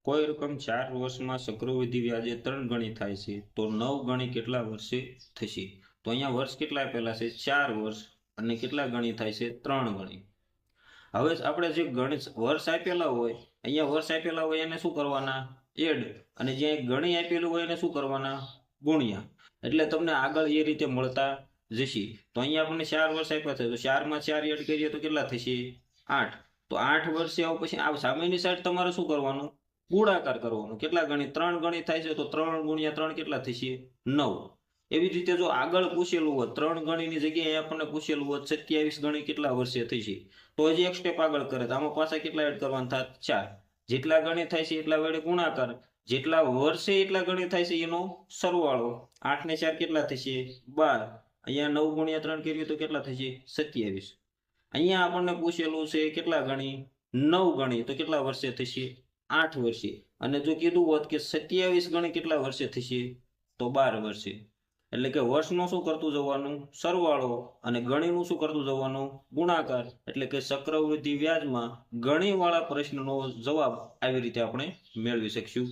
કોઈ રકમ 4 વર્ષમાં ચક્રવૃદ્ધિ વ્યાજે 3 ગણી થાય છે તો 9 ગણી કેટલા વર્ષે થશે? તો અહીંયા વર્ષ કેટલા આપેલા છે? 4 વર્ષ. અને કેટલા ગણી થાય છે? 3 ગણી. હવે આપણે જે ગણિત વર્ષ આપેલા હોય, અહીંયા વર્ષ આપેલા હોય એને શું કરવાના? એડ. અને જ્યાં ગણી આપેલું હોય એને શું કરવાના? ગુણ્યા. એટલે તમને આગળ એ રીતે મળતા જશે. તો અહીંયા આપણને 4 વર્ષ આપ્યા છે તો 4 માં 4 એડ કરીએ તો કેટલા થશે? 8. તો 8 વર્ષે આવ પછી આ સામેની સાઈડ તમારે શું કરવાનું? ગુણાકાર કરવાનો. કેટલા ગણી? 3 ગણી થાય છે તો 3 ગુણ્યા 3 કેટલા થશે? 9. એવી જ રીતે જો આગળ પૂછેલું હોત 3 ગણીની જગ્યાએ આપણને પૂછેલું હોત 27 ગણી કેટલા વર્ષે થશે, તો હજી એક સ્ટેપ આગળ કરે તો આમાં પાછા કેટલા એડ કરવાના થાય? 4. જેટલા ગણી થાય છે એટલા વડે ગુણાકાર, જેટલા વર્ષે એટલા ગણી થાય છે એનો સરવાળો. 8 ને 4 કેટલા થશે? 12. અહીંયા 9 ગુણ્યા 3 કરીએ તો કેટલા થશે? 27. અહીંયા આપણને પૂછેલું છે કેટલા ગણી? 9 ગણી, તો કેટલા વર્ષે થશે? 8 વર્ષે. અને જો કીધું હોત કે 27 ગણી કેટલા વર્ષે થશે, તો 12 વર્ષે. એટલે કે વર્ષનું શું કરતું જવાનું? સરવાળો. અને ગણીનું શું કરતું જવાનું? ગુણાકાર. એટલે કે ચક્રવૃદ્ધિ વ્યાજમાં ગણીવાળા પ્રશ્નનો જવાબ આવી રીતે આપણે મેળવી શકશું.